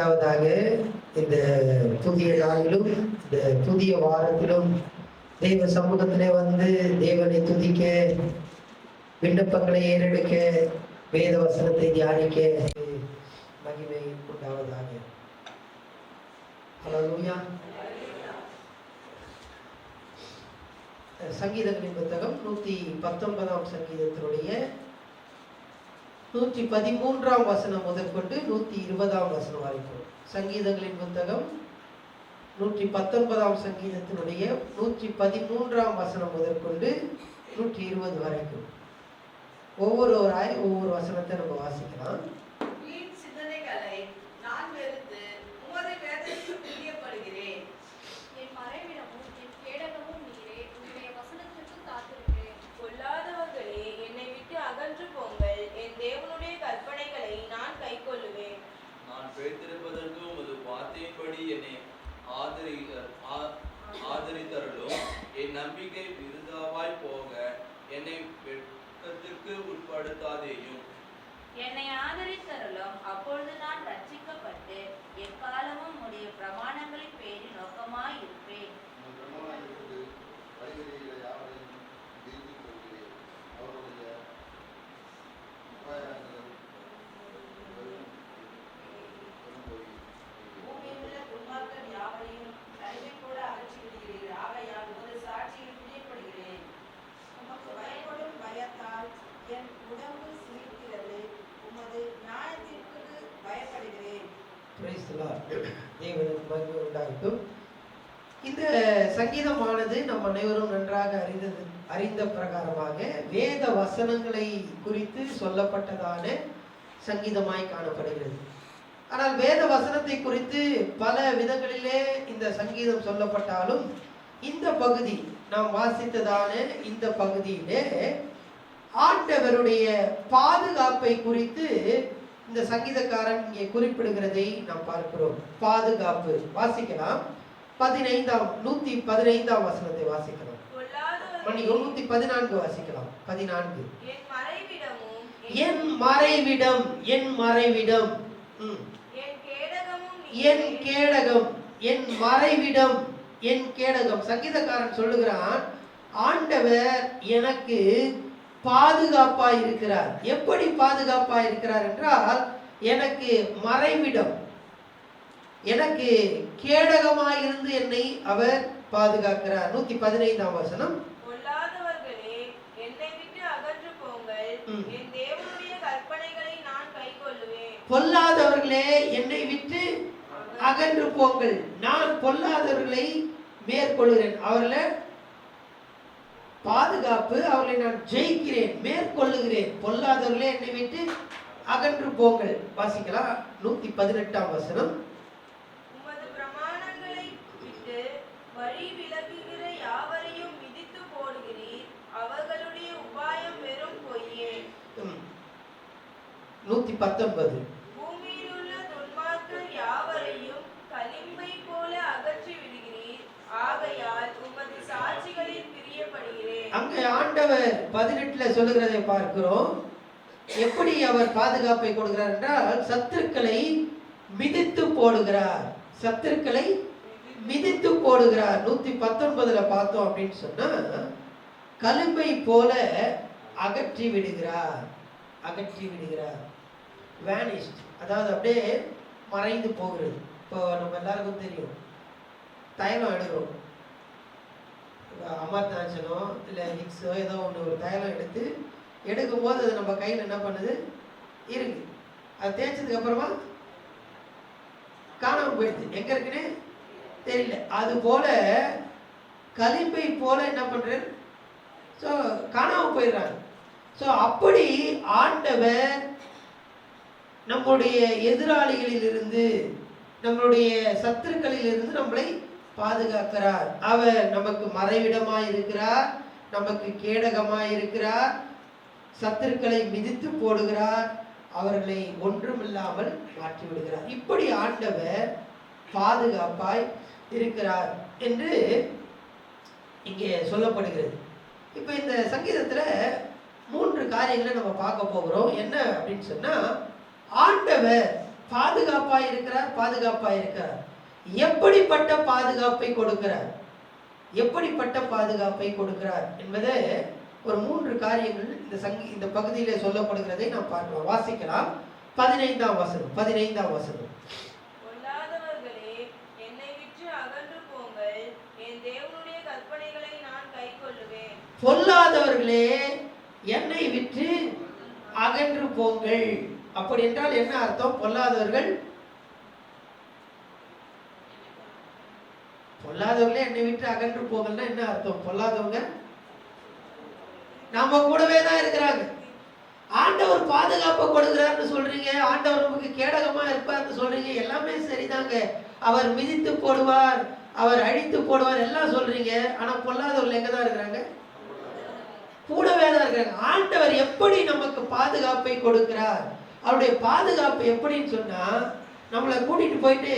முதலாவதாக இந்த புதிய நாளிலும் இந்த புதிய வாரத்திலும் தெய்வ சமூகத்திலே வந்து தேவனை துதிக்க, விண்ணப்பங்களை ஏறெடுக்க, வேத வசனத்தை தியானிக்க மகிமை உண்டாவதாக. ஹல்லேலூயா. சங்கீதங்களின் புத்தகம் 119ஆம் சங்கீதத்தினுடைய 113ஆம் வசனம் முதற்கொண்டு 120ஆம் வசனம் வரைக்கும். சங்கீதங்களின் புத்தகம் 119ஆம் சங்கீதத்தினுடைய 113ஆம் வசனம் முதற்கொண்டு 120 வரைக்கும் ஒவ்வொருவராய் ஒவ்வொரு வசனத்தை நம்ம வாசிக்கலாம். ஆதரித்தருளும் என் நம்பிக்கை விருதாவாய் போக என்னை வெட்கத்திற்கு உட்படுத்தாதேயும். என்னை ஆதரித்தருளும், அப்பொழுது நான் ரட்சிக்கப்பட்டு எக்காலமும் உடைய பிரமாணங்களின் பேரில் நோக்கமாய் இருப்பேன். இந்த சங்கீதமானது நம் அனைவரும் நன்றாக அறிந்த பிரகாரமாக வேத வசனங்களை குறித்து சொல்லப்பட்டதான சங்கீதமாய் காணப்படுகிறது. ஆனால் வேத வசனத்தை குறித்து பல விதங்களிலே இந்த சங்கீதம் சொல்லப்பட்டாலும் இந்த பகுதி நாம் வாசித்ததான இந்த பகுதியிலே ஆண்டவருடைய பாதுகாப்பை குறித்து இந்த சங்கீதக்காரன் இங்கே குறிப்பிடுகிறதை நாம் பார்க்கிறோம். பாதுகாப்பு வாசிக்கலாம். 115ஆம் வசனத்தை வாசிக்கலாம். 114 வாசிக்கலாம். 14 என் மறைவிடம், என் மறைவிடம், என் கேடகம், என் மறைவிடம், என் கேடகம். சங்கீதக்காரன் சொல்லுகிறான், ஆண்டவர் எனக்கு பாதுகாப்பாய் இருக்கிறார். எப்படி பாதுகாப்பாய் இருக்கிறார் என்றால், எனக்கு மறைவிடம், எனக்கு கேடகமாய் இருந்து என்னை அவர் பாதுகாக்கிறார். 115ஆம் வசனம், பொல்லாதவர்களே என்னை விட்டு அகன்று போங்கள், என் தேவனுடைய கற்பனைகளை நான் கைக்கொள்ளுவேன். பொல்லாதவர்களே என்னை விட்டு அகன்று போங்கள், நான் பொல்லாதவர்களை மேற்கொள்கிறேன். அவர்களை பாதுகாப்பு, அவர்களை நான் ஜெயிக்கிறேன், மேற்கொள்ளுகிறேன். பொல்லாதவர்களே என்னை விட்டு அகன்று போங்கள். வாசிக்கலாம். 118ஆம் வசனம், உமது பிரமாணங்களை விட்டு வழி விலகுகிற யாவரையும் மிதித்து போடுகிறீர், அவர்களுடைய உபாயம் வெறும் பொய்யே. 119 பூமியில் உள்ள துன்மார்க்கர் யாவரையும் களிம்பை போல அகற்றி விடுகிறீர், ஆகையால் உமது சாட்சிகளில் பிரியப்படுகிறேன். அங்கே ஆண்டவர் 18ல சொல்லுகிறதை பார்க்கிறோம். எப்படி அவர் பாதுகாப்பை கொடுக்கிறார் என்றால், சத்துருக்களை மிதித்து போடுகிறார். சத்துருக்களை மிதித்து போடுகிறார். 119ல பார்த்தோம் அப்படின்னு சொன்னா, களிம்பை போல அகற்றி விடுகிறார். அகற்றி விடுகிறார், வேனிஷ்ட், அதாவது அப்படியே மறைந்து போகிறது. இப்போ நம்ம எல்லாருக்கும் தெரியும், தைலம் எடுக்கிறோம், அமர்தாச்சனோ இல்லை விக்ஸோ ஏதோ ஒன்று, ஒரு தைலம் எடுக்கும் போது அது நம்ம கையில் என்ன பண்ணுது, இருக்கு. அது தேய்ச்சதுக்கு அப்புறமா காணாமல் போயிடுது, எங்க இருக்குன்னு தெரியல. அது போல களிம்பை போல என்ன பண்றாரு, ஸோ காணாமல் போயிடுறாங்க. ஸோ அப்படி ஆண்டவர் நம்முடைய எதிராளிகளிலிருந்து, நம்மளுடைய சத்துருக்களிலிருந்து நம்மளை பாதுகாக்கிறார். அவர் நமக்கு மறைவிடமாய் இருக்கிறார், நமக்கு கேடகமாய் இருக்கிறார், சத்துருக்களை மிதித்து போடுகிறார், அவர்களை ஒன்றுமில்லாமல் மாற்றி விடுகிறார். இப்படி ஆண்டவர் பாதுகாப்பாய் இருக்கிறார் என்று இங்கே சொல்லப்படுகிறது. இப்போ இந்த சங்கீதத்துல 3 காரியங்களை நம்ம பார்க்க போகிறோம். என்ன அப்படின்னு சொன்னா, ஆண்டவர் பாதுகாப்பாய் இருக்கிறார், பாதுகாப்பாய் இருக்கிறார். எப்படிப்பட்ட பாதுகாப்பை கொடுக்கிறார், எப்படிப்பட்ட பாதுகாப்பை கொடுக்கிறார் என்பதை ஒரு 3 காரியங்கள் இந்த பகுதியிலே சொல்லப்படுகிறதை நாம் பார்க்கலாம். வாசிக்கலாம். 15ஆம் வசனம். பொல்லாதவர்களே, என்னை விட்டு அகன்று போங்கள், என் தேவனுடைய கற்பனைகளை நான் கைக்கொள்ளுவேன். பொல்லாதவர்களே, என்னை விட்டு அகன்று போங்கள். அப்படி என்றால் என்ன அர்த்தம்? பொல்லாதவர்களே என்னை விட்டு அகன்று போகலன்னா என்ன அர்த்தம்? பொல்லாதவங்க நம்ம கூடவே தான் இருக்கிறாங்க. ஆண்டவர் பாதுகாப்பை கொடுக்கிறார்னு சொல்றீங்க, ஆண்டவர் நமக்கு கேடகமா இருப்பார்னு சொல்றீங்க, எல்லாமே சரிதாங்க. அவர் மிதித்து போடுவார், அவர் அழித்து போடுவார் எல்லாம் சொல்றீங்க. ஆனா பொல்லாதவர்கள் எங்க தான் இருக்கிறாங்க? கூடவே தான் இருக்கிறாங்க. ஆண்டவர் எப்படி நமக்கு பாதுகாப்பை கொடுக்கிறார்? அவருடைய பாதுகாப்பு எப்படின்னு சொன்னா, நம்மளை கூட்டிட்டு போயிட்டு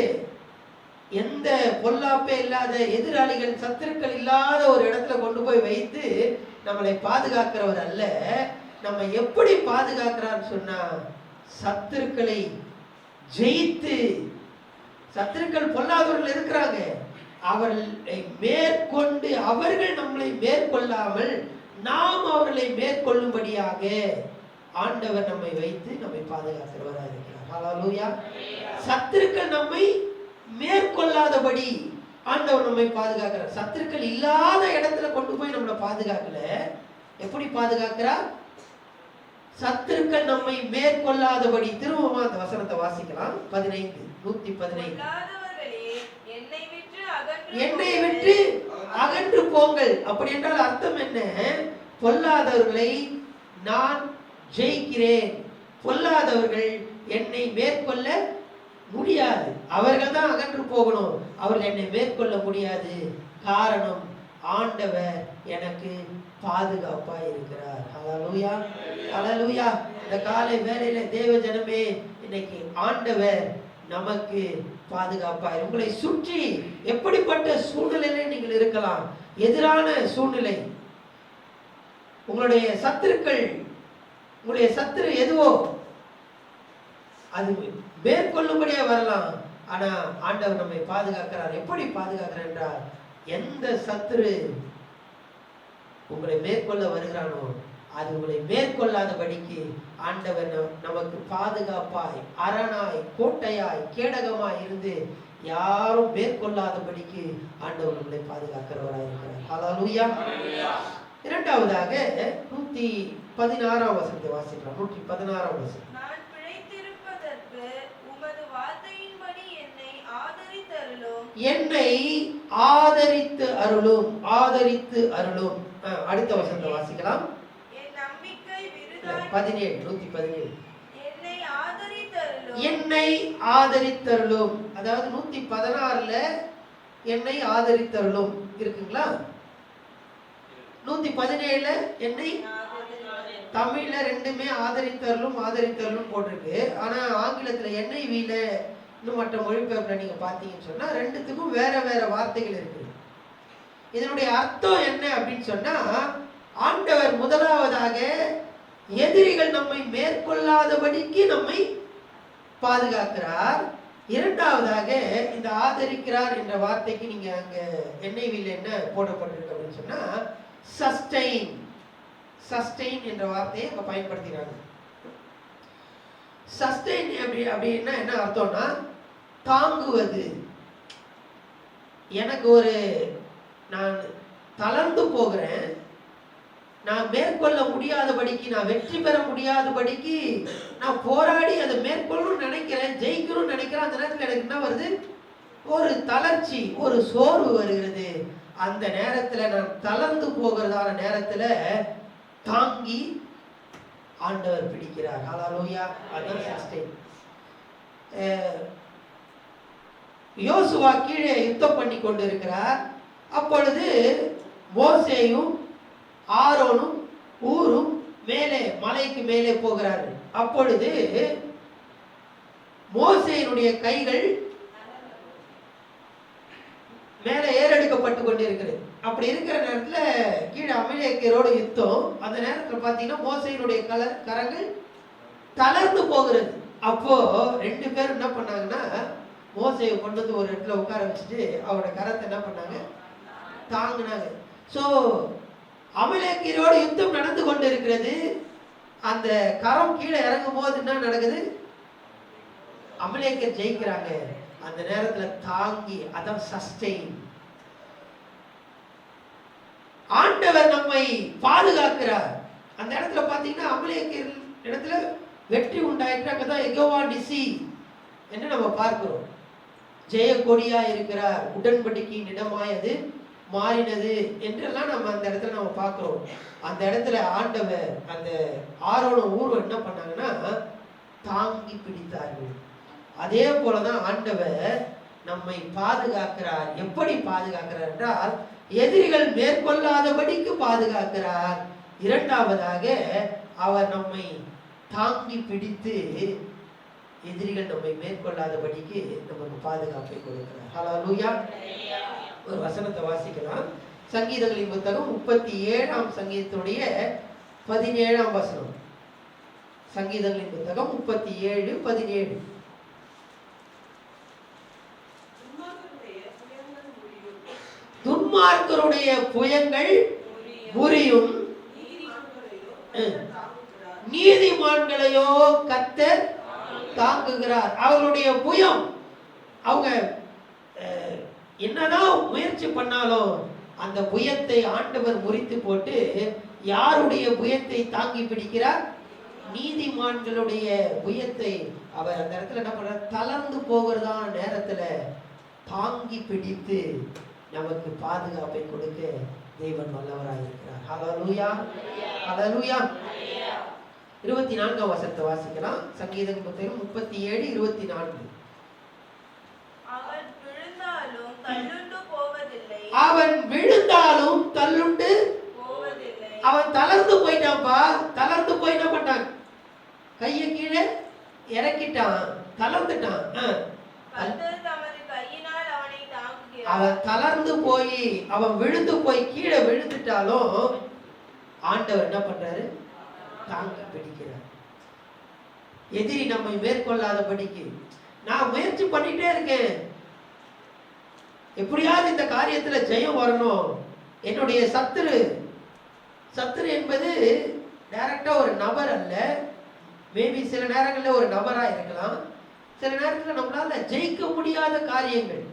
எந்த பொல்லாப்பே இல்லாத, எதிராளிகள் சத்துருக்கள் இல்லாத ஒரு இடத்துல கொண்டு போய் வைத்து நம்மளை பாதுகாக்கிறவர் அல்ல. நம்ம எப்படி பாதுகாக்கிறான்னு சொன்னா, சத்துருக்களை ஜெயித்து, சத்துருக்கள் பொல்லாதவர்கள் இருக்கிறாங்க, அவர்களை மேற்கொண்டு அவர்கள் நம்மளை மேற்கொள்ளாமல் நாம் அவர்களை மேற்கொள்ளும்படியாக ஆண்டவர் நம்மை வைத்து நம்மை பாதுகாக்கிறவராக இருக்கிறார். ஹல்லேலூயா. சத்துருக்கள் நம்மை மேற்கொள்ளாதபடி ஆண்டவர் நம்மை பாதுகாக்கிறார். சத்துருக்கள் இல்லாத இடத்துல கொண்டு போய் நம்மளை பாதுகாக்கல. எப்படி பாதுகாக்கிறார்? சத்துருக்கள் நம்மை மேற்கொள்ளாதபடி. திரும்பவும் அந்த வசனத்தை வாசிக்கலாம். 115. என்னை விட்டு அகன்று போங்கள். அப்படி என்றால் அர்த்தம் என்ன? பொல்லாதவர்களை நான் ஜெயிக்கிறேன், பொல்லாதவர்கள் என்னை மேற்கொள்ள முடியாது. அவர்கள் தான் அகன்று போகணும், அவர்கள் என்னை மேற்கொள்ள முடியாது. காரணம், ஆண்டவர் எனக்கு பாதுகாப்பா இருக்கிறார். ஹல்லேலூயா, ஹல்லேலூயா. இந்த காலை வேளையில தேவ ஜனமே, இன்னைக்கு ஆண்டவர் நமக்கு பாதுகாப்பாய். உங்களை சுற்றி எப்படிப்பட்ட சூழ்நிலையில நீங்கள் இருக்கலாம், எதிரான சூழ்நிலை, உங்களுடைய சத்துருக்கள், உங்களுடைய சத்துரு எதுவோ அது மேற்கொள்ளும்படியா வரலாம். ஆனா ஆண்டவர் நம்மை பாதுகாக்கிறார். எப்படி பாதுகாக்கிறார் என்றால், எந்த சத்துரு உங்களை மேற்கொள்ள வருகிறானோ அது உங்களை மேற்கொள்ளாதபடிக்கு ஆண்டவர் நமக்கு பாதுகாப்பாய், அரணாய், கோட்டையாய், கேடகமாய் இருந்து யாரும் மேற்கொள்ளாதபடிக்கு ஆண்டவர் நம்மளை பாதுகாக்கிறவராய் இருக்கிறார். ஹல்லேலூயா. இரண்டாவதாக 116ஆம் வசனத்தை வாசிக்கலாம். 116ஆம் வசனம். நான் பிழைத்திருப்பதற்கு உமது வார்த்தையின்படி என்னை ஆதரித்தருளும். என்னை ஆதரித்து அருளும், ஆதரித்து அருளும். அடுத்த வசனத்தை வாசிக்கலாம். என் நம்பிக்கை விருதாய் 17, 117. என்னை ஆதரித்தருளும். என்னை ஆதரித்தருளும். அதாவது 116ல என்னை ஆதரித்தருளும் இருக்குங்களா? 117ல என்னை, தமிழ்ல ரெண்டுமே ஆதரித்தருளும் ஆதரித்தருளும் போட்டிருக்கு. ஆனா ஆங்கிலத்துல NIV-ல இன்னும் மற்ற மொழிபெயர்ப்புல நீங்க பார்த்தீங்கன்னு சொன்னா ரெண்டுத்துக்கும் வேற வேற வார்த்தைகள் இருக்கு. இதனுடைய அர்த்தம் என்ன அப்படின்னு சொன்னா, ஆண்டவர் முதலாவதாக எதிரிகள் நம்மை மேற்கொள்ளாதபடிக்கு நம்மை பாதுகாக்கிறார். இரண்டாவதாக இந்த ஆதரிக்கிறார் என்ற வார்த்தைக்கு நீங்க அங்க NIV-ல என்ன போடப்பட்டிருக்கு அப்படின்னு சொன்னா, சஸ்டெயின், சஸ்டெயின் என்ற வார்த்தையை அங்க பயன்படுத்துகிறாங்க. சஸ்டெயின் அப்படின்னா என்ன அர்த்தம்னா, தாங்குவது. எனக்கு நான் தளர்ந்து போகிறேன், நான் மேற்கொள்ள முடியாதபடிக்கு, நான் வெற்றி பெற முடியாதபடிக்கு நான் போராடி அதை மேற்கொள்ளணும்னு நினைக்கிறேன், ஜெயிக்கணும்னு நினைக்கிறேன். அந்த நேரத்தில் எனக்கு என்ன வருது? ஒரு தளர்ச்சி, ஒரு சோர்வு வருகிறது. அந்த நேரத்தில் நான் தளர்ந்து போகிறதான நேரத்தில் தாங்கி ஆண்டவர் பிடிக்கிறார். ஹல்லேலூயா. அதான் சஸ்டெயின். யோசுவா கீழே யுத்தம் பண்ணி கொண்டு இருக்கிறார். அப்பொழுது மோசேயும் ஆரோனும் ஊரும் மேலே மலைக்கு மேலே போகிறார்கள். அப்பொழுது மோசேயினுடைய கைகள் மேலே ஏறெடுக்கப்பட்டு கொண்டிருக்கிறது. அப்படி இருக்கிற நேரத்துல கீழே அமலேக்கியரோட யுத்தம். அந்த நேரத்தில் பார்த்தீங்கன்னா மோசேயினுடைய கரங்கள் தளர்ந்து போகிறது. அப்போ 2 பேரும் என்ன பண்ணாங்கன்னா, மோசேயை கொண்டு வந்து ஒரு இடத்துல உட்கார வச்சுட்டு அவரோட கரத்தை என்ன பண்ணாங்க, தாங்கினாங்க. ஸோ அமலேக்கியரோடு யுத்தம் நடந்து கொண்டு இருக்கிறது. அந்த கரம் கீழே இறங்கும் போது என்ன நடக்குது, அமலேக்கியர் ஜெயிக்கிறாங்க. அந்த நேரத்துல தாங்கி, அதான் சஸ்டெயின். ஆண்டவர் நம்மை பாதுகாக்கிறார். அந்த இடத்துல பாத்தீங்கன்னா அமலேக்கியர் இடத்துல வெற்றி உண்டாயிற்று. அங்கதான் யெகோவா நிசி என்று நம்ம பார்க்கிறோம். ஜெய கொடியா இருக்கிறார், உடன்படிக்கையின் இடமாய் அது மாறினது என்றெல்லாம் நம்ம அந்த இடத்துல நம்ம பார்க்கிறோம். அந்த இடத்துல ஆண்டவர் அந்த ஆரோனும் ஊரும் என்ன பண்ணாங்கன்னா தாங்கி பிடித்தார்கள். அதே போலதான் ஆண்டவர் நம்மை பாதுகாக்கிறார். எப்படி பாதுகாக்கிறார் என்றால், எதிரிகள் மேற்கொள்ளாதபடிக்கு பாதுகாக்கிறார். இரண்டாவதாக அவர் நம்மை தாங்கி பிடித்து எதிரிகள் நம்மை மேற்கொள்ளாதபடிக்கு நமக்கு பாதுகாப்பை கொடுக்கிறார். ஹல்லேலூயா. ஒரு வசனத்தை வாசிக்கலாம். சங்கீதங்களின் புத்தகம் 37ஆம் சங்கீதத்துடைய 17ஆம் வசனம். சங்கீதங்களின் புத்தகம் 37:17. துன்மார்க்கருடைய புயங்கள் முறியும், நீதிமான்களையோ கர்த்தர் தாங்குகிறார். அவர்களுடைய புயம், அவங்க என்னதான் முயற்சி பண்ணாலும் அந்த புயத்தை ஆண்டவர் முறித்து போட்டு யாருடைய புயத்தை தாங்கி பிடிக்கிறார், நீதிமான்களுடைய புயத்தை அவர் அந்த இடத்துல என்ன பண்றார், தளர்ந்து போகிறதான நேரத்துல தாங்கி பிடித்து நமக்கு பாதுகாப்பை கொடுக்க தேவன் வல்லவராக இருக்கிறார். ஹல்லேலூயா, ஹல்லேலூயா. 24ஆம் வசனத்தை வாசிக்கலாம். சங்கீதம் புத்தகம் 37:24. அவன் விழுந்தாலும் தள்ளுண்டு போவதில்லை. அவன் தளர்ந்து போயிட்டான்பா. தளர்ந்து போய் என்ன பண்ணான், கையை கீழே இறக்கிட்டான், தளர்ந்துட்டான். அவன் தளர்ந்து போய் அவன் விழுந்து போய் கீழே விழுந்துட்டாலும் ஆண்டவர் என்ன பண்றாரு, தாங்கி பிடிக்கிறார். எதிரி நம்மை மேற்கொள்ளாதபடிக்கு நான் முயற்சி பண்ணிட்டே இருக்கேன், எப்படியாவது இந்த காரியத்துல ஜெயம் வரணும். என்னுடைய சத்துரு என்பது டைரக்டா ஒரு நபர் அல்ல. மேபி சில நேரங்களில் ஒரு நபரா இருக்கலாம். சில நேரத்தில் நம்மளால ஜெயிக்க முடியாத காரியங்கள்.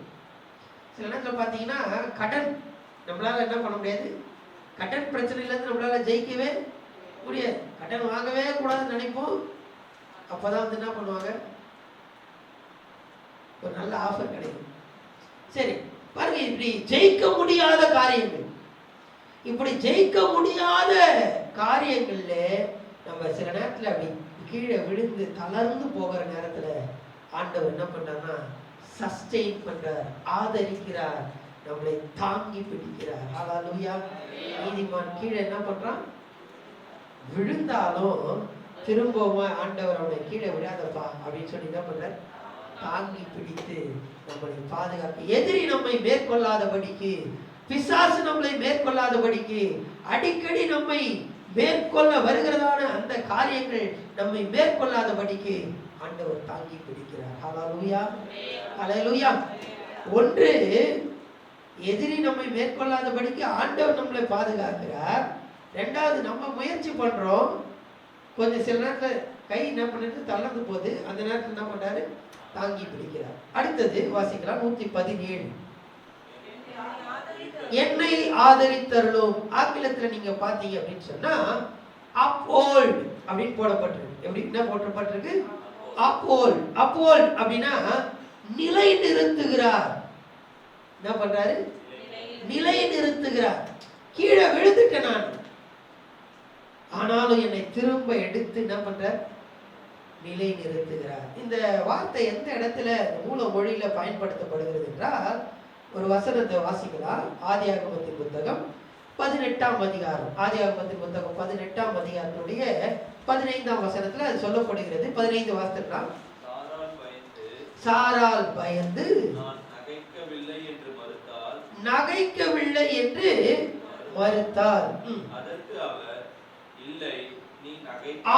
சில நேரத்தில் பார்த்தீங்கன்னா கடன், நம்மளால என்ன பண்ண முடியாது, கடன் பிரச்சனையிலேருந்து நம்மளால ஜெயிக்கவே முடியாது. கடன் வாங்கவே கூடாதுன்னு நினைப்போம். அப்போதான் வந்து என்ன பண்ணுவாங்க, ஒரு நல்ல ஆஃபர் கிடைக்கும். சரி பாருங்க, இப்படி ஜெயிக்க முடியாத காரியங்கள், இப்படி ஜெயிக்க முடியாத காரியங்கள்ல நம்ம சில நேரத்துல அப்படி கீழே விழுந்து தளர்ந்து போகிற நேரத்துல ஆண்டவர் என்ன பண்றாருன்னா சஸ்டெயின் பண்றார், ஆதரிக்கிறார், நம்மளை தாங்கி பிடிக்கிறார். ஹல்லேலூயா. நீதிமான் கீழே என்ன பண்றான், விழுந்தாலும் திரும்பவும் ஆண்டவர் அவனை கீழே விடாதப்பா அப்படின்னு சொல்லி என்ன பண்றார், தாங்கி பிடித்து நம்மளை பாதுகாக்க, எதிரி நம்மை மேற்கொள்ளாதபடிக்கு, பிசாசு நம்மளை மேற்கொள்ளாதபடிக்கு, அடிக்கடி நம்மை மேற்கொள்ள வருகிறதான அந்த காரியங்கள் நம்மை மேற்கொள்ளாதபடிக்கு ஆண்டவர் தாங்கி பிடிக்கிறார். ஹல்லேலூயா, ஹல்லேலூயா. ஒன்று, எதிரி நம்மை மேற்கொள்ளாதபடிக்கு ஆண்டவர் நம்மளை பாதுகாக்கிறார். ரெண்டாவது, நம்ம முயற்சி பண்றோம், கொஞ்சம் சில நேரத்தில் கை என்ன பண்ணிட்டு தளர்ந்து போகுது, அந்த நேரத்தில் என்ன பண்றாரு, தாங்கி பிடிக்கிறார். அடுத்தது வாசிக்கலாம் 117. என்னை ஆதரித்தருளும். ஆங்கிலத்தில் நீங்க பாத்தீங்க அப்படின்னு சொன்னா uphold அப்படின்னு போடப்பட்டிருக்கு. எப்படி என்ன போடப்பட்டிருக்கு, uphold. uphold அப்படின்னா நிலை நிறுத்துகிறார். என்ன பண்றாரு, நிலை நிறுத்துகிறார். கீழே விழுந்துட்டேன் நான், ஆனாலும் என்னை திரும்ப எடுத்து என்ன பண்றார், நிலை நிறுத்துகிறார். இந்த வார்த்தை எந்த இடத்துல மூல மொழியில பயன்படுத்தப்படுகிறது என்றால், ஒரு வசனத்தை வாசிக்கலாம். ஆதியாகமத்தின் புத்தகம் 18ஆம் அதிகாரம். ஆதியாகமத்தின் புத்தகம் 18ஆம் அதிகாரத்துடைய 15ஆம் வசனத்துல அது சொல்லப்படுகிறது. 15 வாசிக்கலாம். சாராள் பயந்து நகைக்கவில்லை என்று மறுத்தாள். அதற்கு அவர், இல்லை, நீ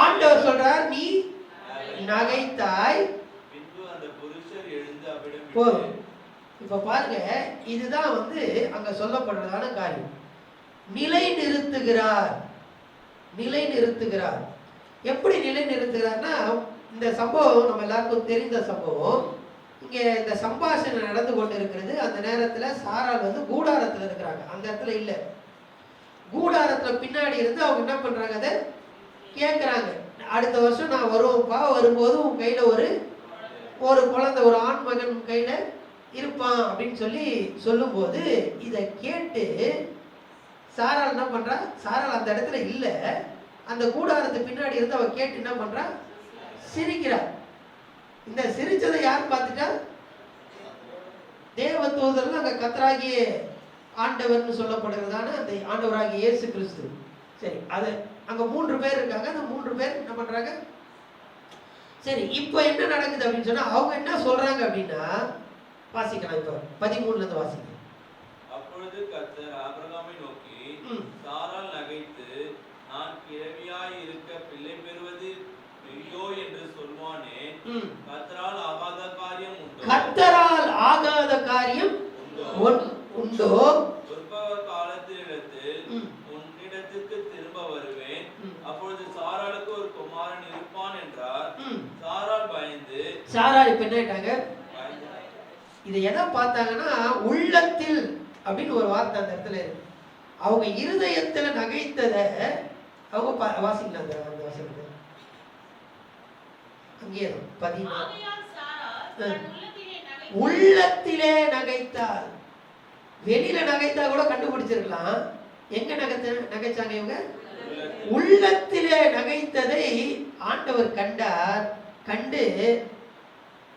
ஆண்டவர் சொல்றார், நீ நகைத்தாய். பின்பு அந்த புருஷர் எழுந்து அவ்விடம் போதும். விட்டு இப்ப பாருங்க, இதுதான் அங்க சொல்லப்படுறதான காரியம். நிலை நிறுத்துகிறார். நிலை நிறுத்துகிறார். எப்படி நிலை நிறுத்துகிறார்னா, இந்த சம்பவம் நம்ம எல்லாருக்கும் தெரிந்த சம்பவம். இங்க இந்த சம்பாஷணை நடந்து கொண்டு இருக்கிறது. அந்த நேரத்துல சாராள் கூடாரத்துல இருக்கிறாங்க, அந்த இடத்துல இல்ல. கூடாரத்துல பின்னாடி இருந்து அவங்க என்ன பண்றாங்க, அதை கேட்கிறாங்க. அடுத்த வருஷம் நான் வருவேன்ப்பா, வரும்போது உன் கையில ஒரு குழந்தை, ஒரு ஆண் மகன் கையில இருப்பான் அப்படின்னு சொல்லும்போது இதை கேட்டு சாராள் என்ன பண்றா, சாராள் அந்த இடத்துல இல்ல, அந்த கூடாரத்து பின்னாடி இருந்து அவ கேட்டு என்ன பண்றா, சிரிக்கிறா. இந்த சிரிச்சதை யார் பார்த்துட்டா, தேவ தூதர்கள் அங்க கர்த்தராகிய ஆண்டவர்னு சொல்லப்படுகிறதான அந்த ஆண்டவராகிய இயேசு கிறிஸ்து. சரி, அது அங்க 3 பேர் இருக்காங்க. அந்த 3 பேர் என்ன பண்றாங்க, சரி இப்போ என்ன நடக்குது அப்படின்னு சொன்னா, அவங்க என்ன சொல்றாங்க அப்படின்னா, வாசிக்கலாம். இப்ப 13ல இருந்து வாசிக்கலாம். அப்பொழுது கர்த்தர் ஆபிரகாமை நோக்கி, சாராள் நகைத்து, நான் கிழவியாய் இருக்க பிள்ளை பெறுவது ஐயோ என்று சொல்வானே, கர்த்தரால் ஆகாத காரியம் உண்டோ? கர்த்தரால் ஆகாத காரியம் உண்டோ? உற்பவ காலத்திலிடத்தில் உன்னிடத்துக்கு திரும்ப வருவேன், அப்பொழுது சாராளுக்கு ஒரு குமாரன் இருப்பான் என்றார். சாராள் பயந்து, சாராள் இப்ப என்ன ஆயிட்டாங்க, இதை எதை பார்த்தாங்கன்னா, உள்ளத்தில் அப்படின்னு ஒரு வார்த்தை அந்த இடத்துல இருக்கு. அவங்க இருதயத்துல நகைத்ததை அவங்க வாசிக்கலாம். அந்த வசனத்தை அங்கே 14 உள்ளத்திலே நகைத்தால். வெளியில நகைத்தா கூட கண்டுபிடிச்சிருக்கலாம். எங்க நகைச்சாங்க இவங்க? உள்ளத்திலே நகைத்ததை ஆண்டவர் கண்டார். கண்டு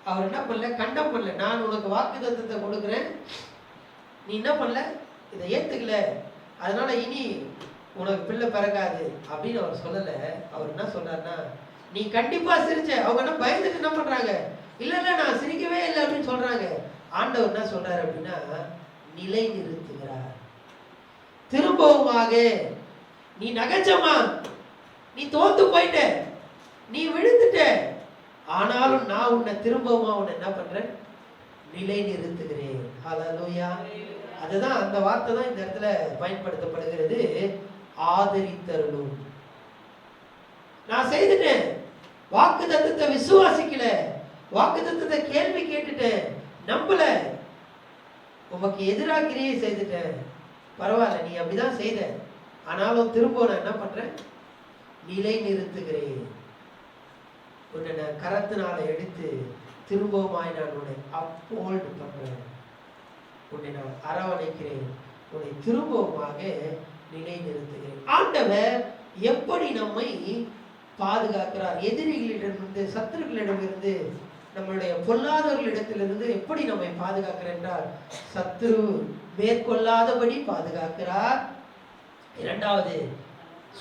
அவர் என்ன பண்ணல, கண்டம் பண்ணல. நான் உனக்கு வாக்குத்தத்தத்தை கொடுக்குறேன், நீ என்ன பண்ணல, இதை ஏத்துக்கல, அதனால இனி உனக்கு பிள்ளை பிறக்காது அப்படின்னு அவர் சொல்லல. அவர் என்ன சொல்றாருன்னா, நீ கண்டிப்பா சிரிச்ச. அவங்க என்ன பயந்துட்டு என்ன பண்றாங்க, இல்ல இல்ல நான் சிரிக்கவே இல்லை அப்படின்னு சொல்றாங்க. ஆண்டவர் என்ன சொல்றாரு அப்படின்னா, நிலை நிறுத்துகிறார். திரும்பவுமாக நீ நகைச்சமா, நீ தோத்து போயிட்ட, நீ விழுந்துட்ட, ஆனாலும் நான் உன்னை திரும்பவும் உன்னை என்ன பண்றேன், நிலை நிறுத்துகிறேன். ஹல்லேலூயா. அதுதான் அந்த வார்த்தை தான் இந்த இடத்துல பயன்படுத்தப்படுகிறது. ஆதரித்தருளும். நான் செய்துட்டேன், வாக்கு தத்தத்தை விசுவாசிக்கல, வாக்கு தத்தத்தை கேள்வி கேட்டுட்டேன், நம்பல, உமக்கு எதிராக கிரியை செய்துட்டேன், பரவாயில்ல நீ அப்படிதான் செய்த, ஆனாலும் திரும்ப நான் என்ன பண்றேன், நிலை நிறுத்துகிறேன். உன்னை நான் கரத்தினால எடுத்து திரும்பவுமாய் நான் உன்னை அப்போல்ட் பண்றேன், உன்னை நான் அரவணைக்கிறேன், உன்னை திரும்பவுமாக நிலை நிறுத்துகிறேன். ஆண்டவர் எப்படி நம்மை பாதுகாக்கிறார், எதிரிகளிடமிருந்து, சத்துருக்களிடமிருந்து, நம்மளுடைய பொல்லாதவர்களிடத்திலிருந்து எப்படி நம்மை பாதுகாக்கிறார் என்றால், சத்துரு மேற்கொள்ளாதபடி பாதுகாக்கிறார். இரண்டாவது,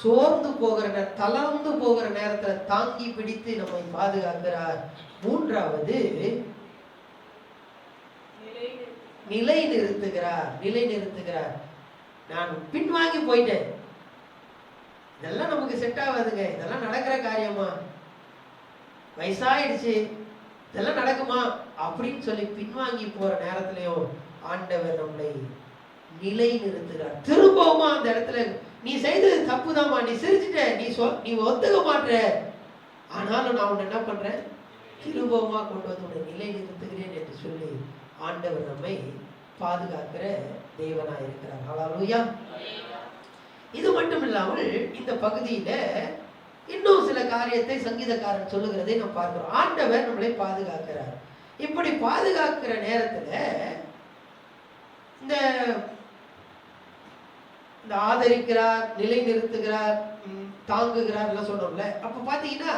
சோர்ந்து போகிற தளர்ந்து போகிற நேரத்துல தாங்கி பிடித்து நம்மை பாதுகாக்கிறார். மூன்றாவது, நிலை நிறுத்துகிறார். நிலை நிறுத்துகிறார். நான் பின்வாங்கி போயிட்டேன், இதெல்லாம் நமக்கு செட் ஆகாதுங்க, இதெல்லாம் நடக்கிற காரியமா, வயசாயிடுச்சு, இதெல்லாம் நடக்குமா அப்படின்னு சொல்லி பின்வாங்கி போற நேரத்திலையும் ஆண்டவர் நம்மளை நிலை நிறுத்துகிறார். திரும்பவுமா அந்த இடத்துல, நீ செய்தது தப்புதாமா, நீ சிரிச்சுட்ட, நீ ஒத்துக்க மாட்ட, ஆனாலும் நான் உன்னை என்ன பண்றேன், திரும்பவுமா கொண்டு வந்து உன்னை நிலை நிறுத்துகிறேன் என்று சொல்லி ஆண்டவர் நம்மை பாதுகாக்கிற தேவனாய் இருக்கிறார். ஹல்லேலூயா. இது மட்டும் இல்லாமல் இந்த பகுதியில இன்னும் சில காரியத்தை சங்கீதக்காரன் சொல்லுகிறதை நாம் பார்க்கிறோம். ஆண்டவர் நம்மளை பாதுகாக்கிறார். இப்படி பாதுகாக்கிற நேரத்துல இந்த ஆதரிக்கிறார், நிலை நிறுத்துகிறார், தாங்குகிறார் எல்லாம் சொல்றோம்ல. அப்ப பாத்தீங்கன்னா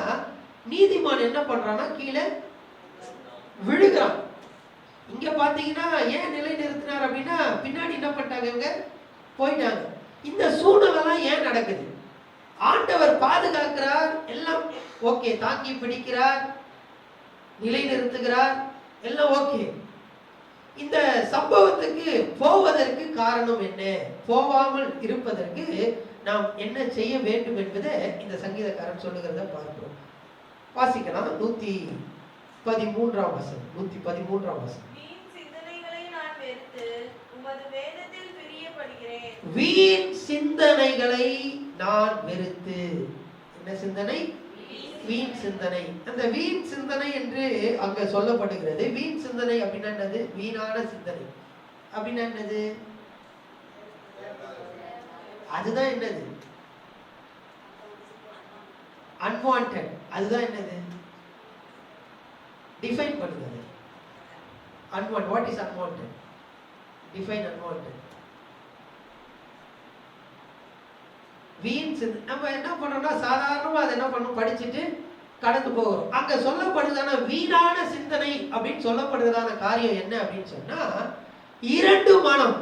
நீதிமான் என்ன பண்றான்னா கீழே விழுகிறான். இங்க பாத்தீங்கன்னா ஏன் நிலை நிறுத்தினார் அப்படின்னா, பின்னாடி என்ன பண்ணிட்டாங்க, இவங்க போயிட்டாங்க. இந்த சூழ்நிலை ஏன் நடக்குது? ஆண்டவர் பாதுகாக்கிறார், எல்லாம் ஓகே, தாங்கி பிடிக்கிறார், நிலை நிறுத்துகிறார், எல்லாம் ஓகே. இந்த சம்பவத்துக்கு போவதற்கு காரணம் என்ன, போவாமல் இருப்பதற்கு நாம் என்ன செய்ய வேண்டும் என்பதை இந்த சங்கீதக்காரன் சொல்லுகிறத பார்க்கிறோம். வாசிக்கலாம். 113ஆம் வசனம். 113ஆம் வசனம். வீண் சிந்தனைகளை நான் வெறுத்து உமது வேதத்தில் பிரியப்படுகிறேன். வீண் சிந்தனைகளை நான் வெறுத்து. என்ன சிந்தனை? வீண் சிந்தனை. அந்த வீண் சிந்தனை என்று அங்க சொல்லப்படுகிறது. வீண் சிந்தனை அப்படின்னா என்னது? வீணான சிந்தனை அப்படின்னா என்னது? அதுதான் என்னது? அன்வான்டட். அதுதான் என்னது? டிஃபைன் பண்ணுங்க. Unwanted. What is unwanted? Define unwanted. வீண் சிந்தனை. நம்ம என்ன பண்றோம்னா சாதாரணமா அதை என்ன பண்ணணும், படிச்சுட்டு கடந்து போகிறோம். அங்க சொல்லப்படுதான வீணான சிந்தனை அப்படின்னு சொல்லப்படுறதான காரியம் என்ன அப்படின்னு சொன்னா, இரண்டு மனம்.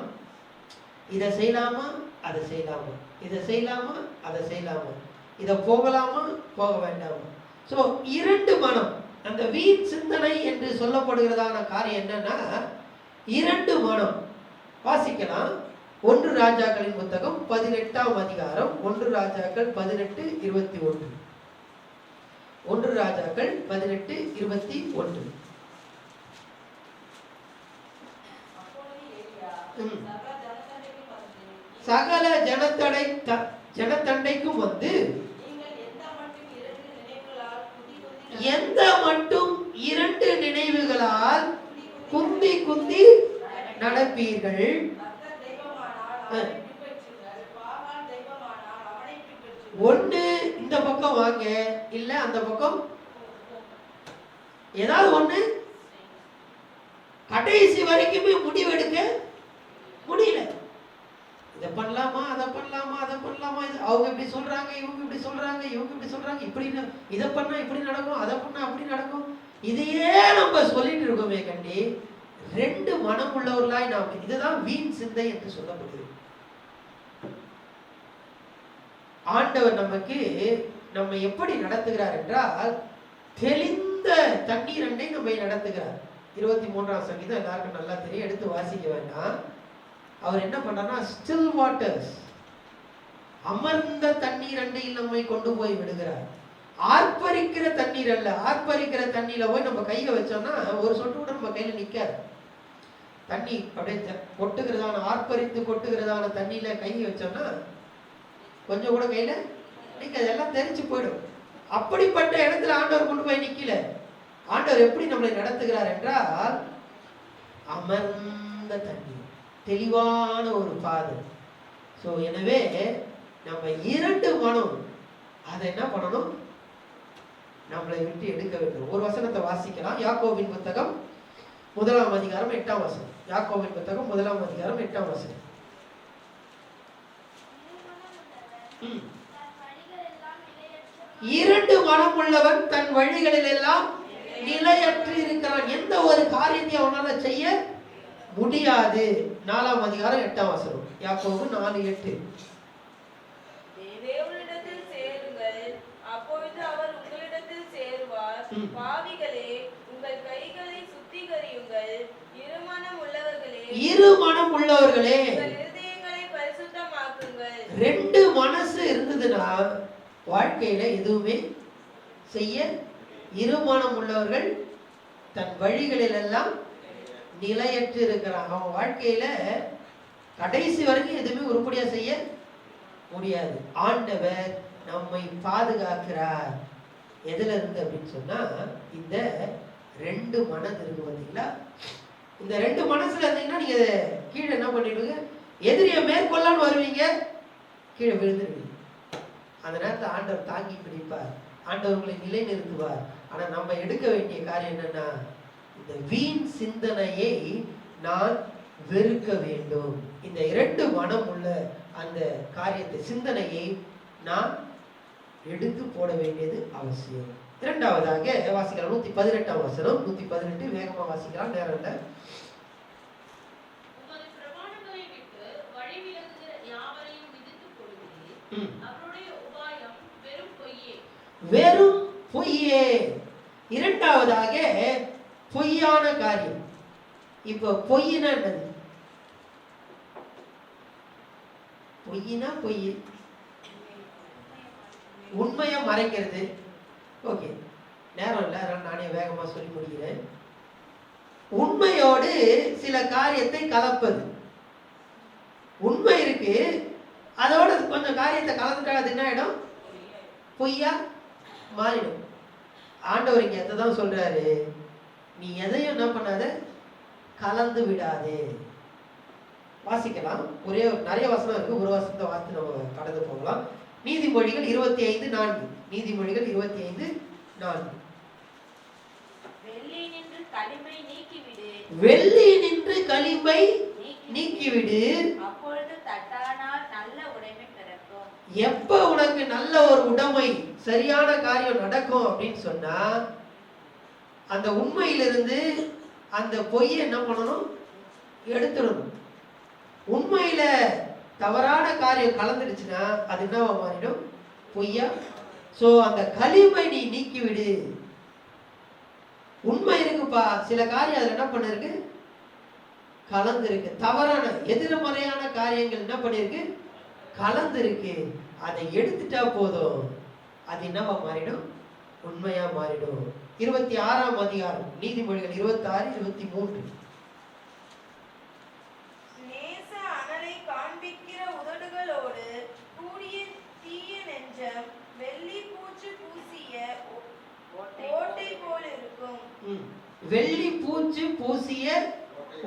இதை செய்யலாமா அதை செய்யலாமா, இதை செய்யலாமா அதை செய்யலாமா, இதை போகலாமா போக வேண்டாமா. ஸோ இரண்டு மனம். அந்த வீண் சிந்தனை என்று சொல்லப்படுகிறதான காரியம் என்னன்னா இரண்டு மனம். வாசிக்கலாம். 1 ராஜாக்களின் புத்தகம் 18ஆம் அதிகாரம். 1 ராஜாக்கள் 18:21. 1 ராஜாக்கள் 18:21. சகல ஜனத்தண்டைக்கும் வந்து எந்த மட்டும் இரண்டு நினைவுகளால் குந்தி குந்தி நடப்பீர்கள். ஒண்ணு இந்த பக்கம் வாங்க, இல்ல அந்த பக்கம் ஏதாவது ஒண்ணு. கடைசி வரைக்குமே முடிவெடுக்க முடியல. இதை பண்ணலாமா அதை பண்ணலாமா அதை பண்ணலாமா, அவங்க இப்படி சொல்றாங்க இவங்க இப்படி சொல்றாங்க இவங்க இப்படி சொல்றாங்க, இப்படி இதை பண்ணா இப்படி நடக்கும் அதை பண்ணா அப்படி நடக்கும். இதையே நம்ம சொல்லிட்டு இருக்கோமே கண்டி. ரெண்டு மனம் உள்ளவர்களாய் நாம். இதுதான் வீண் சிந்தை என்று சொல்லப்படுகிறது. ஆண்டவர் நமக்கு நம்ம எப்படி நடத்துகிறார் என்றால் தெளிந்த தண்ணீர் அண்டை நம்மை நடத்துகிறார். 23ஆம் சங்கீதம் எல்லாருக்கும் நல்லா தெரியும், எடுத்து வாசிக்க வேண்டாம். அவர் என்ன பண்றாருன்னா ஸ்டில் வாட்டர்ஸ், அமர்ந்த தண்ணீர் அண்டையில் நம்மை கொண்டு போய் விடுகிறார். ஆர்ப்பரிக்கிற தண்ணீர் அல்ல. ஆர்ப்பரிக்கிற தண்ணியில போய் நம்ம கையை வச்சோம்னா ஒரு சொட்டு கூட நம்ம கையில நிக்காது. தண்ணி அப்படியே கொட்டுகிறதான ஆர்ப்பரித்து கொட்டுகிறதான தண்ணியில கையை வச்சோம்னா கொஞ்சம் கூட கையில நிக்காது, எல்லாம் தெரிச்சு போயிடும். அப்படிப்பட்ட இடத்துல ஆண்டவர் கொண்டு போய் நிக்கல. ஆண்டவர் எப்படி நம்மளை நடத்துகிறார் என்றால் அமர்ந்த தண்ணி, தெளிவான ஒரு பாதை. ஸோ எனவே நம்ம இரண்டு மனம் அதை என்ன பண்ணணும், நம்மளை விட்டு எடுக்க வேண்டும். ஒரு வசனத்தை வாசிக்கலாம். யாக்கோபின் புத்தகம் 1ஆம் அதிகாரம் 8ஆம் வசனம். யாக்கோபின் புத்தகம் 1ஆம் அதிகாரம் 8ஆம் வசனம். இரண்டு மனம் உள்ளவன் தன் வழிகளில் எல்லாம் நிலையற்று இருக்கிறான். எந்த ஒரு காரியத்தையும் அவனால செய்ய முடியாது. 4ஆம் அதிகாரம் 8ஆம் வசனம். யாக்கோபு 4:8. தேவனிடத்தில் சேருங்கள், அப்பொழுது அவர் உங்களிடத்தில் சேருவார். பாவிகளே, உங்கள் கைகளை சுத்திகரியுங்கள். இருமனம் உள்ளவர்களே உங்கள் இருதயங்களை பரிசுத்தமாக்குங்கள். ரெண்டு மனசு இருந்ததுன்னா வாழ்க்கையில எதுவுமே செய்ய. இருமனம் உள்ளவர்கள் தன் வழிகளில் எல்லாம் நிலையற்று இருக்கிறாங்க. அவன் வாழ்க்கையில கடைசி வரைக்கும் எதுவுமே உருப்படியா செய்ய முடியாது. ஆண்டவர் நம்மை பாதுகாக்கிறார். எதுல இருந்து அப்படின்னு சொன்னா இந்த ரெண்டு மனது இருக்கு பார்த்தீங்களா. இந்த ரெண்டு மனசுல இருந்தீங்கன்னா நீங்க கீழே என்ன பண்ணிடுவீங்க, எதிரிய மேற்கொள்ளான்னு வருவீங்க, கீழே விழுந்துருவீங்க. அந்த நேரத்தில் ஆண்டவர் தாங்கி பிடிப்பார், ஆண்டவர் உங்களை நிலை நிறுத்துவார். ஆனா நம்ம எடுக்க வேண்டிய காரியம் என்னன்னா, இந்த வீண் சிந்தனையை நான் வெறுக்க வேண்டும். இந்த இரண்டு மனம் உள்ள அந்த காரியத்தை, சிந்தனையை நான் எடுத்து போட வேண்டியது அவசியம். இரண்டாவதாக வாசிக்கலாம் 118ஆம் வசனம். 118 வேகமா வாசிக்கலாம், நேரம் இல்லை. வெறும் பொய்யே. இரண்டாவதாக பொய்யான காரியம். இப்ப பொய்னா என்னது? பொய்னா பொய், உண்மையை மறைக்கிறது. ஓகே, நேரம் இல்லை, அதனால நானே வேகமா சொல்லி முடிக்கிறேன். உண்மையோடு சில காரியத்தை கலப்பது. உண்மை இருக்கு, அதோட கொஞ்சம் காரியத்தை கலந்துட்டா அது என்ன ஆயிடும்? பொய்யா மாறிடும். ஆண்டவர் இங்க எதான் சொல்றாரு, நீ எதையும் என்ன பண்ணாத, கலந்து விடாதே. வாசிக்கலாம், நிறைய வசனம் இருக்கு, ஒரு வசனத்தை வாசித்து நம்ம கடந்து போகலாம். நீதிமொழிகள் 25:4. நீதிமொழிகள் 25:4. வெள்ளி நின்று களிமை நீக்கிவிடு, அப்பொழுது தட்டானால் நல்ல உடைமை பிறக்கும். எப்ப உனக்கு நல்ல ஒரு உடைமை, சரியான காரியம் நடக்கும் அப்படின்னு சொன்னா, அந்த உண்மையிலிருந்து அந்த பொய்யை என்ன பண்ணணும்? எடுத்துடணும். உண்மையில தவறான காரியம் கலந்துடுச்சுன்னா அது என்னவா மாறிடும்? பொய்யா. சோ அந்த களிமை நீ நீக்கிவிடு. உண்மை இருக்குப்பா, சில காரியம் அதுல என்ன பண்ணிருக்கு? கலந்து இருக்கு. தவறான எதிர்மறையான காரியங்கள் என்ன பண்ணிருக்கு? கலந்து இருக்கு. அதை எடுத்துட்டா போதும், அது என்னவா மாறிடும்? உண்மையா மாறிடும். 26ஆம் அதிகாரம் நீதிமொழிகள் 26:23. நேச அனலை காண்பிக்கிற உதடுகளோடு கூடிய தீய நெஞ்சம் வெள்ளி பூச்சு பூசிய ஓட்டை போல் இருக்கும். வெள்ளி பூச்சு பூசிய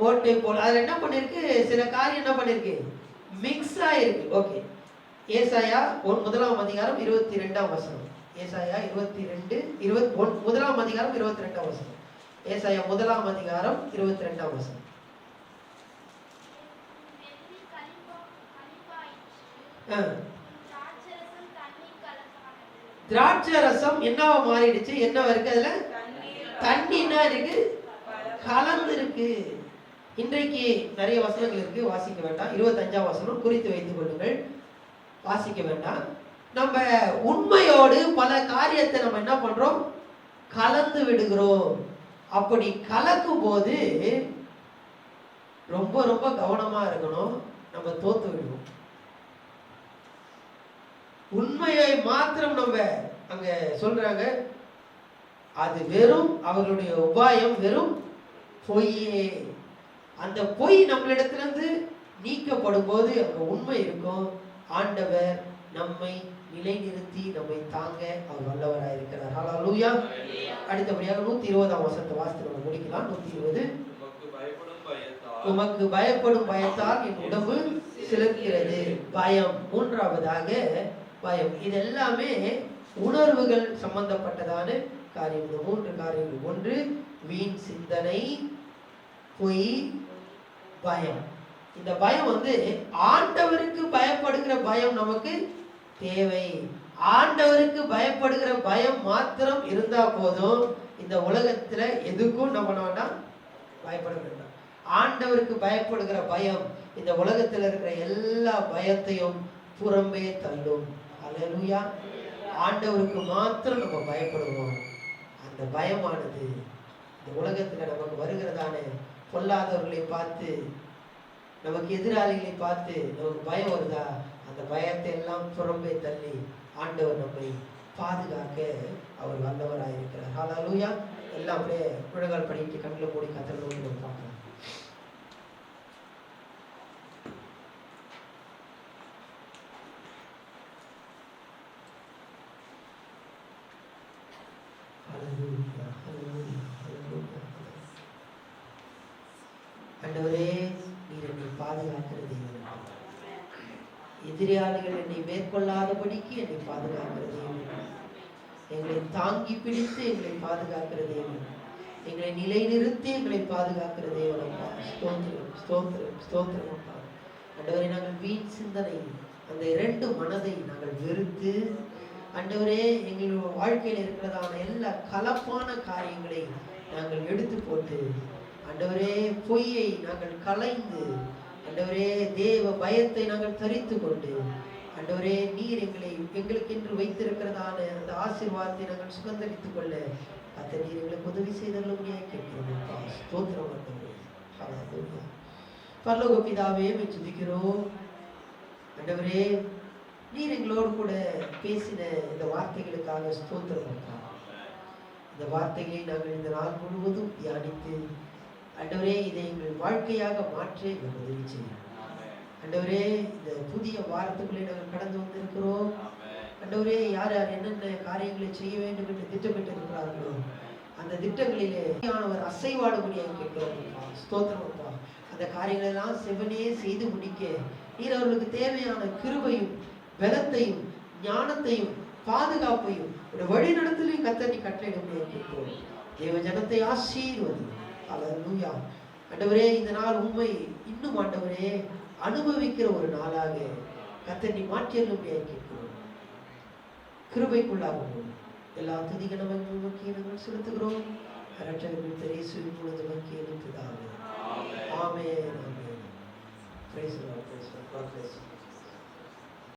ஓட்டை போல். அதுல என்ன பண்ணிருக்கு? சில காரியம் என்ன பண்ணிருக்கு? மிக்ஸ் ஆயிருக்கு. ஓகே, ஏசாயா 1ஆம் அதிகாரம் 22ஆம் வசனம். ஏசாயா 1ஆம் அதிகாரம் 22ஆம் வசனம். ஏசாயா 1ஆம் அதிகாரம் 22ஆம் வசனம். திராட்சை ரசம் என்னவா மாறிடுச்சு? என்னவா இருக்கு? அதுல தண்ணினா இருக்கு, கலந்து இருக்கு. இன்றைக்கு நிறைய வசனங்கள் இருக்கு, வாசிக்க வேண்டாம். 25ஆம் வசனம் குறித்து வைத்துக் கொள்ளுங்கள், வாசிக்க வேண்டாம். நம்ம உண்மையோடு பல காரியத்தை நம்ம என்ன பண்றோம்? கலந்து விடுகிறோம். அப்படி கலக்கும் போது ரொம்ப ரொம்ப கவனமா இருக்கணும், நம்ம தோத்து விடுவோம். உண்மையை மாத்திரம் நம்ம அங்க சொல்றாங்க, அது வெறும் அவர்களுடைய உபாயம், வெறும் பொய்யே. அந்த பொய் நம்மளிடத்திலிருந்து நீக்கப்படும் போது அங்க உண்மை இருக்கும். ஆண்டவர் நம்மை நிலைநிறுத்தி நம்மை தாங்க அவர் வல்லவராயிருக்கிறார். ஹல்லேலூயா. அடுத்தபடியாக 120ஆம் வசனத்தை வாசித்து நம்ம முடிக்கலாம். 120. உமக்கு பயப்படும் பயத்தால் என் உடம்பு சிலிர்க்கிறது. பயம். மூன்றாவதாக பயம். இது எல்லாமே உணர்வுகள் சம்பந்தப்பட்டதான காரியம். இந்த 3 காரியங்கள். 1 வீண் சிந்தனை, பொய், பயம். இந்த பயம் ஆண்டவருக்கு பயப்படுகிற பயம் நமக்கு தேவை. ஆண்டவருக்கு பயப்படுகிற பயம் மாத்திரம் இருந்தா போதும். இந்த உலகத்துல எதுக்கும் நம்ம வேண்டாம், பயப்பட வேண்டாம். ஆண்டவருக்கு பயப்படுகிற பயம் இந்த உலகத்துல இருக்கிற எல்லா பயத்தையும் புறம்பே தள்ளும். அல்லேலூயா. ஆண்டவருக்கு மாத்திரம் நம்ம பயப்படுவோம். அந்த பயமானது இந்த உலகத்துல நமக்கு வருகிறதான பொல்லாதவர்களை பார்த்து, நமக்கு எதிராளிகளை பார்த்து நமக்கு பயம் வருதா? அந்த பயத்தை எல்லாம் புறம்பே தள்ளி ஆண்டவர் நம்மை பாதுகாக்க அவர் வல்லவராயிருக்கிறார். ஹல்லேலூயா. எல்லாம் அப்படியே முழங்கால் படிட்டு கண்களை மூடி கர்த்தரை நோக்கி நம்ம பார்க்கலாம். ஆண்டவரே, நீர் என்னை பாதுகாக்கிறது. எதிராளிகள் என்னை மேற்கொள்ளாதபடிக்கு என்னை பாதுகாக்கிறது. எங்களை தாங்கி பிடித்து எங்களை பாதுகாக்கிறது. எங்களை நிலைநிறுத்தி எங்களை பாதுகாக்கிறது. ஸ்தோத்திரம், ஸ்தோத்திரம், ஸ்தோத்திரம். ஆண்டவரே, நாங்கள் வீண் சிந்தனை, அந்த 2 மனதை நாங்கள் வெறுத்து, ஆண்டவரே, எங்களுடைய வாழ்க்கையில் இருக்கிறதான எல்லா கலப்பான காரியங்களை நாங்கள் எடுத்து போட்டு, ஆண்டவரே, பொய்யை நாங்கள் களைந்து, ஆண்டவரே, தேவ பயத்தை நாங்கள் தரித்து கொண்டு, ஆண்டவரே, நீர் எங்களுக்கென்று வைத்திருக்கிறதான அந்த ஆசீர்வாதத்தை நாங்கள் சுதந்திரித்துக் கொள்ள அத்தனை நீர் எங்களுக்கு உதவி செய்தல்ல முடியாது கேட்கிறோம். ஸ்தோத்திரம் ஆண்டவரே. ஹல்லேலூயா. பரலோக பிதாவே, துதிக்கிறோம். ஆண்டவரே, நீர் எங்களோடு கூட பேசின இந்த வார்த்தைகளுக்காக ஸ்தோத்திரம். இந்த வார்த்தைகளை நாங்கள் இந்த நாள் முழுவதும் தியானித்து ஆண்டவரே இதை எங்கள் வாழ்க்கையாக மாற்ற எங்கள் உதவி செய்யும். ஆண்டவரே இந்த புதிய வாரத்துக்குள்ளே நாங்கள் கடந்து வந்திருக்கிறோம். ஆண்டவரே யார் யார் என்னென்ன காரியங்களை செய்ய வேண்டும் என்று திட்டமிட்டு இருக்கிறார்களோ அந்த திட்டங்களிலே ஒரு அசைவாடுபடியாக கேட்கிறோம். ஸ்தோத்திரம்ப்பா. அந்த காரியங்கள் எல்லாம் செவனே செய்து முடிக்க நீர் அவர்களுக்கு தேவையான கிருபையும் பலத்தையும் ஞானத்தையும் பாதுகாப்பையும் வழி நடத்தலையும் கத்தனை கட்டளையிட கேட்கிறோம். தேவ ஜனத்தை ஆசீர்வதி. அல்லேலூயா. ஆண்டவரே இந்த நாள் உண்மை இன்னும் ஆண்டவரே அனுபவிக்கிற ஒரு நாளாக கத்தனை மாற்றியருளும்படியாக கேட்கிறோம். கிருபைக்குள்ளாகவும் எல்லா துதிகனமும் மக்கீனங்கள் செலுத்துகிறோம். இரட்சகர் இயேசுவின் பொழுது மக்கீனம் பிதாவே. ஆமென். ஆமென். Praise the Lord. Praise the Lord. God bless you.